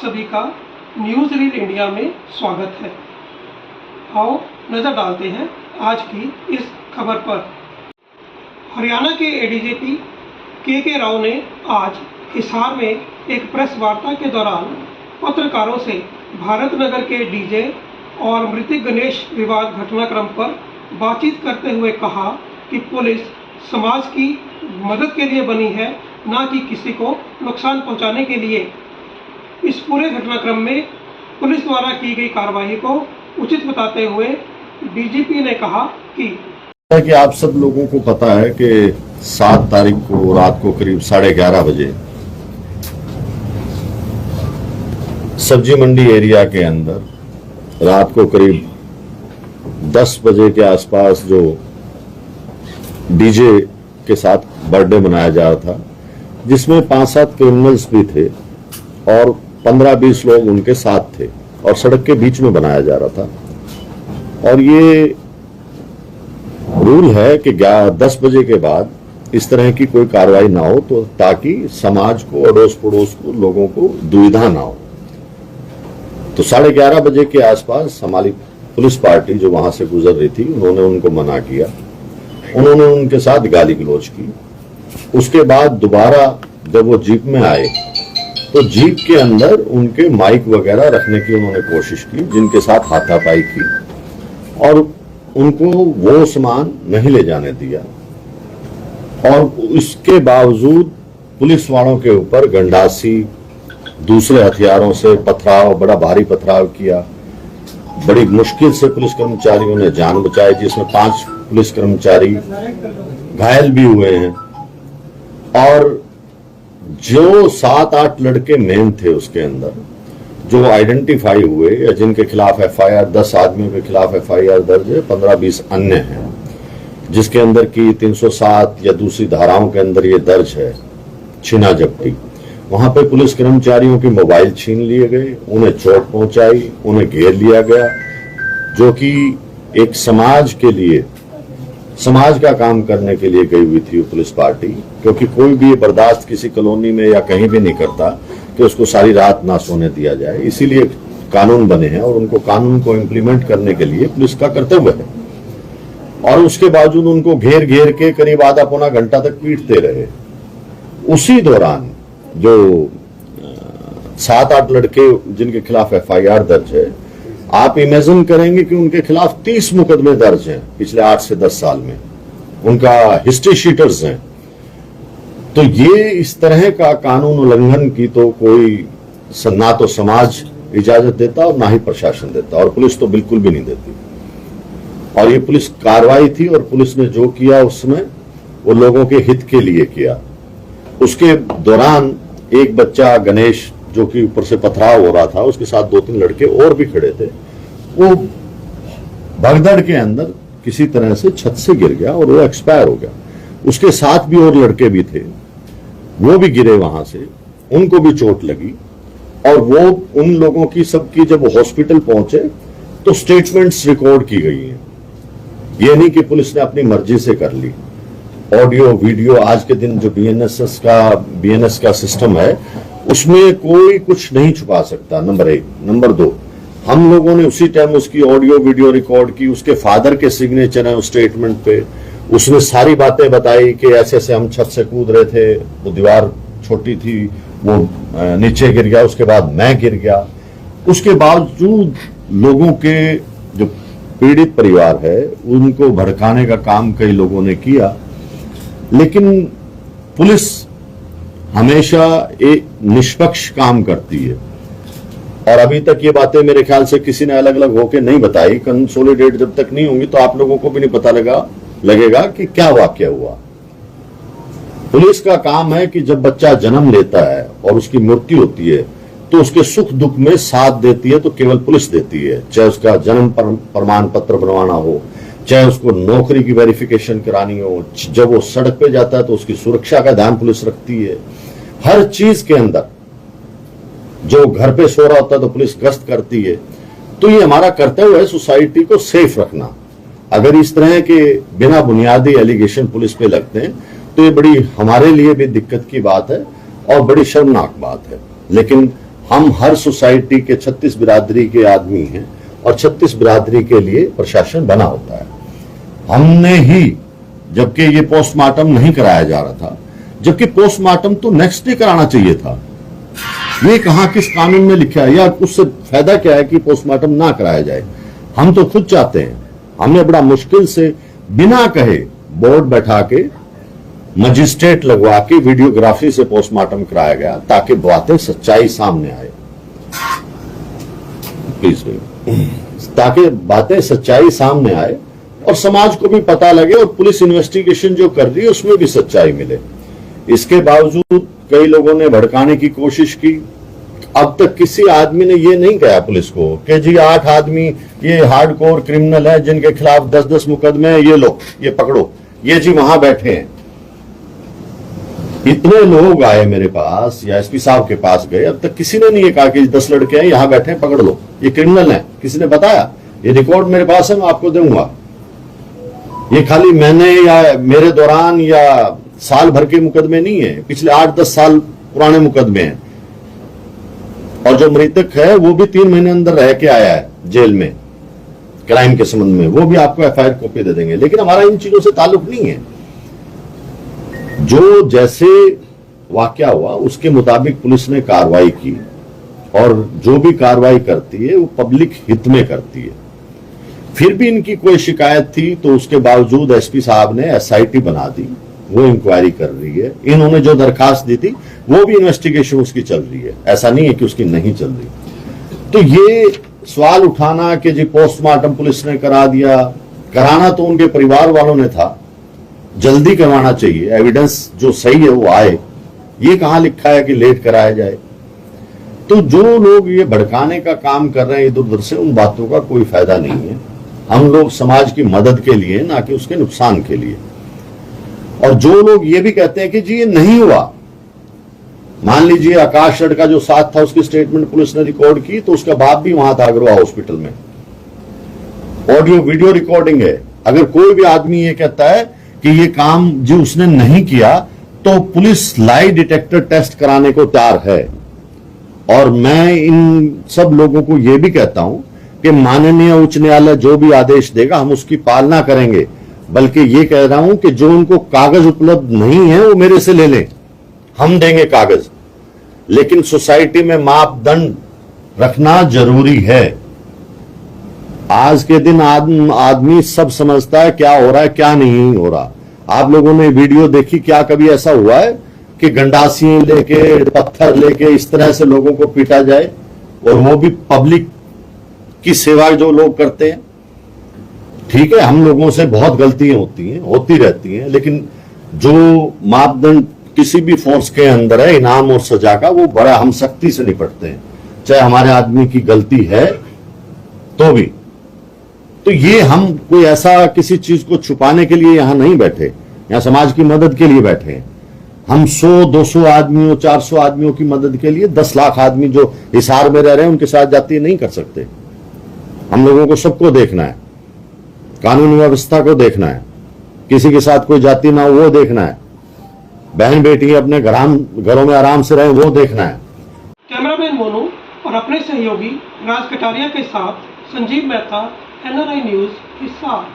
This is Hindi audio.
सभी का न्यूज़ रील इंडिया में स्वागत है। आओ नज़र डालते हैं आज की इस खबर पर। हरियाणा के एडीजीपी के राव ने आज हिसार में एक प्रेस वार्ता के दौरान पत्रकारों से भारत नगर के डीजे और मृतिक गणेश विवाद घटनाक्रम पर बातचीत करते हुए कहा कि पुलिस समाज की मदद के लिए बनी है, ना कि किसी को नुकसान पहुंचाने के लिए। इस पूरे घटनाक्रम में पुलिस द्वारा की गई कार्रवाई को उचित बताते हुए डीजीपी ने कहा कि आप सब लोगों को पता है कि 7 तारीख को रात को करीब 11:30 बजे सब्जी मंडी एरिया के अंदर रात को करीब 10 बजे के आसपास जो डीजे के साथ बर्थडे मनाया जा रहा था, जिसमें 5-7 क्रिमिनल्स भी थे और 15-20 लोग उनके साथ थे और सड़क के बीच में बनाया जा रहा था। और ये रूल है कि 10 बजे के बाद इस तरह की कोई कार्रवाई ना हो, तो ताकि समाज को, अड़ोस पड़ोस को, लोगों को दुविधा ना हो। तो 11:30 बजे के आसपास हमारी पुलिस पार्टी जो वहां से गुजर रही थी, उन्होंने उनको मना किया, उन्होंने उनके साथ गाली गलौज की। उसके बाद दोबारा जब वो जीप में आए तो जीप के अंदर उनके माइक वगैरह रखने की उन्होंने कोशिश की, जिनके साथ हाथापाई की और उनको वो सामान नहीं ले जाने दिया। और इसके बावजूद पुलिस वालों के ऊपर गंडासी, दूसरे हथियारों से पथराव, बड़ा भारी पथराव किया। बड़ी मुश्किल से पुलिस कर्मचारियों ने जान बचाई, जिसमें 5 पुलिस कर्मचारी घायल भी हुए हैं। और जो 7-8 लड़के मेन थे उसके अंदर, जो आइडेंटिफाई हुए या जिनके खिलाफ एफआईआर, 10 आदमियों के खिलाफ एफआईआर दर्ज है, 15-20 अन्य हैं, जिसके अंदर की 307 या दूसरी धाराओं के अंदर ये दर्ज है छीना झपटी। वहां पे पुलिस कर्मचारियों के मोबाइल छीन लिए गए, उन्हें चोट पहुंचाई, उन्हें घेर लिया गया, जो कि एक समाज के लिए, समाज का काम करने के लिए गई हुई थी पुलिस पार्टी। क्योंकि कोई भी बर्दाश्त किसी कॉलोनी में या कहीं भी नहीं करता कि उसको सारी रात ना सोने दिया जाए। इसीलिए कानून बने हैं और उनको कानून को इम्प्लीमेंट करने के लिए पुलिस का कर्तव्य है। और उसके बावजूद उनको घेर घेर के करीब आधा पौना घंटा तक पीटते रहे। उसी दौरान जो 7-8 लड़के जिनके खिलाफ एफआईआर दर्ज है, आप इमेजिन करेंगे कि उनके खिलाफ 30 मुकदमे दर्ज हैं पिछले 8 से 10 साल में। उनका हिस्ट्री शीटर्स हैं। तो ये इस तरह का कानून उल्लंघन की तो कोई ना तो समाज इजाजत देता और ना ही प्रशासन देता, और पुलिस तो बिल्कुल भी नहीं देती। और ये पुलिस कार्रवाई थी और पुलिस ने जो किया उसमें वो लोगों के हित के लिए किया। उसके दौरान एक बच्चा गणेश, जो कि ऊपर से पथराव हो रहा था, उसके साथ 2-3 लड़के और भी खड़े थे, वो भगदड़ के अंदर किसी तरह से छत से गिर गया और वो एक्सपायर हो गया। उसके साथ भी और लड़के भी थे, वो भी गिरे वहां से, उनको भी चोट लगी। और वो उन लोगों की सबकी जब हॉस्पिटल पहुंचे तो स्टेटमेंट्स रिकॉर्ड की गई हैं। ये नहीं कि पुलिस ने अपनी मर्जी से कर ली। ऑडियो वीडियो, आज के दिन जो बीएनएस का सिस्टम है, उसमें कोई कुछ नहीं छुपा सकता, नंबर 1। नंबर 2, हम लोगों ने उसी टाइम उसकी ऑडियो वीडियो रिकॉर्ड की, उसके फादर के सिग्नेचर है उस स्टेटमेंट पे। उसने सारी बातें बताई कि ऐसे ऐसे हम छत से कूद रहे थे, वो दीवार छोटी थी, वो नीचे गिर गया, उसके बाद मैं गिर गया। उसके बावजूद लोगों के जो पीड़ित परिवार है उनको भड़काने का काम कई लोगों ने किया। लेकिन पुलिस हमेशा एक निष्पक्ष काम करती है। और अभी तक ये बातें मेरे ख्याल से किसी ने अलग अलग होकर नहीं बताई। कंसोलिडेट जब तक नहीं होंगी तो आप लोगों को भी नहीं पता लगेगा कि क्या वाकया हुआ। पुलिस का काम है कि जब बच्चा जन्म लेता है और उसकी मृत्यु होती है तो उसके सुख दुख में साथ देती है तो केवल पुलिस देती है। चाहे उसका जन्म प्रमाण पत्र बनवाना हो, चाहे उसको नौकरी की वेरिफिकेशन करानी हो, जब वो सड़क पे जाता है तो उसकी सुरक्षा का ध्यान पुलिस रखती है। हर चीज के अंदर, जो घर पे सो रहा होता है तो पुलिस गश्त करती है। तो ये हमारा कर्तव्य है सोसाइटी को सेफ रखना। अगर इस तरह के बिना बुनियादी एलिगेशन पुलिस पे लगते हैं तो ये बड़ी हमारे लिए भी दिक्कत की बात है और बड़ी शर्मनाक बात है। लेकिन हम हर सोसाइटी के 36 बिरादरी के आदमी हैं और 36 बिरादरी के लिए प्रशासन बना होता है। हमने ही, जबकि ये पोस्टमार्टम नहीं कराया जा रहा था, जबकि पोस्टमार्टम तो नेक्स्ट डे कराना चाहिए था। ये कहां किस कानून में लिखा है, या उससे फायदा क्या है कि पोस्टमार्टम ना कराया जाए। हम तो खुद चाहते हैं। हमने बड़ा मुश्किल से बिना कहे बोर्ड बैठा के मजिस्ट्रेट लगवा के वीडियोग्राफी से पोस्टमार्टम कराया गया ताकि बातें सच्चाई सामने आए। प्लीज, ताकि बातें सच्चाई सामने आए और समाज को भी पता लगे और पुलिस इन्वेस्टिगेशन जो कर रही है उसमें भी सच्चाई मिले। इसके बावजूद कई लोगों ने भड़काने की कोशिश की। अब तक किसी आदमी ने ये नहीं कहा पुलिस को कि जी 8 आदमी ये हार्डकोर क्रिमिनल है जिनके खिलाफ 10-10 मुकदमे हैं, ये लो, ये पकड़ो, ये जी वहां बैठे हैं। इतने लोग आए मेरे पास या एसपी साहब के पास गए, अब तक किसी ने नहीं ये कहा कि 10 लड़के हैं यहां बैठे हैं, पकड़ लो, ये क्रिमिनल हैं। किसी ने बताया? ये रिकॉर्ड मेरे पास है, मैं आपको दूंगा। ये खाली मैंने या मेरे दौरान या साल भर के मुकदमे नहीं है, पिछले 8-10 साल पुराने मुकदमे हैं। और जो मृतक है वो भी 3 महीने अंदर रह के आया है जेल में क्राइम के संबंध में, वो भी आपको एफआईआर कॉपी दे देंगे। लेकिन हमारा इन चीजों से ताल्लुक नहीं है। जो जैसे वाकया हुआ उसके मुताबिक पुलिस ने कार्रवाई की और जो भी कार्रवाई करती है वो पब्लिक हित में करती है। फिर भी इनकी कोई शिकायत थी तो उसके बावजूद एसपी साहब ने एसआईटी बना दी, वो इंक्वायरी कर रही है। इन्होंने जो दरखास्त दी थी वो भी इन्वेस्टिगेशन उसकी चल रही है, ऐसा नहीं है कि उसकी नहीं चल रही। तो ये सवाल उठाना कि जी पोस्टमार्टम पुलिस ने करा दिया, कराना तो उनके परिवार वालों ने था, जल्दी करवाना चाहिए, एविडेंस जो सही है वो आए। ये कहां लिखा है कि लेट कराया जाए? तो जो लोग ये भड़काने का काम कर रहे हैं इधर उधर से, उन बातों का कोई फायदा नहीं है। हम लोग समाज की मदद के लिए, ना कि उसके नुकसान के लिए। और जो लोग ये भी कहते हैं कि जी ये नहीं हुआ, मान लीजिए आकाश लड़का जो साथ था उसकी स्टेटमेंट पुलिस ने रिकॉर्ड की, तो उसका बाप भी वहां था अग्रवा हॉस्पिटल में, ऑडियो वीडियो रिकॉर्डिंग है। अगर कोई भी आदमी ये कहता है कि ये काम जो उसने नहीं किया, तो पुलिस लाई डिटेक्टर टेस्ट कराने को तैयार है। और मैं इन सब लोगों को यह भी कहता हूं कि माननीय उच्च न्यायालय जो भी आदेश देगा हम उसकी पालना करेंगे। बल्कि ये कह रहा हूं कि जो उनको कागज उपलब्ध नहीं है वो मेरे से ले लें, हम देंगे कागज। लेकिन सोसाइटी में मापदंड रखना जरूरी है। आज के दिन आदमी सब समझता है क्या हो रहा है क्या नहीं हो रहा। आप लोगों ने वीडियो देखी, क्या कभी ऐसा हुआ है कि गंडासी लेके, पत्थर लेके इस तरह से लोगों को पीटा जाए? और वो भी पब्लिक की सेवा जो लोग करते हैं। ठीक है, हम लोगों से बहुत गलतियां होती रहती हैं, लेकिन जो मापदंड किसी भी फोर्स के अंदर है इनाम और सजा का, वो बड़ा हम सख्ती से निपटते हैं, चाहे हमारे आदमी की गलती है तो भी। तो ये हम कोई ऐसा किसी चीज को छुपाने के लिए यहां नहीं बैठे, यहां समाज की मदद के लिए बैठे हैं। हम 100-200 आदमियों, 400 आदमियों की मदद के लिए 10 लाख आदमी जो हिसार में रह रहे हैं उनके साथ जाती नहीं कर सकते। हम लोगों को सबको देखना है, कानून व्यवस्था को देखना है, किसी के साथ कोई जाति ना हो वो देखना है, बहन बेटी अपने घरों में आराम से रहे वो देखना है। कैमरामैन मोनू और अपने सहयोगी राज कटारिया के साथ संजीव मेहता, NRI न्यूज, हिसार।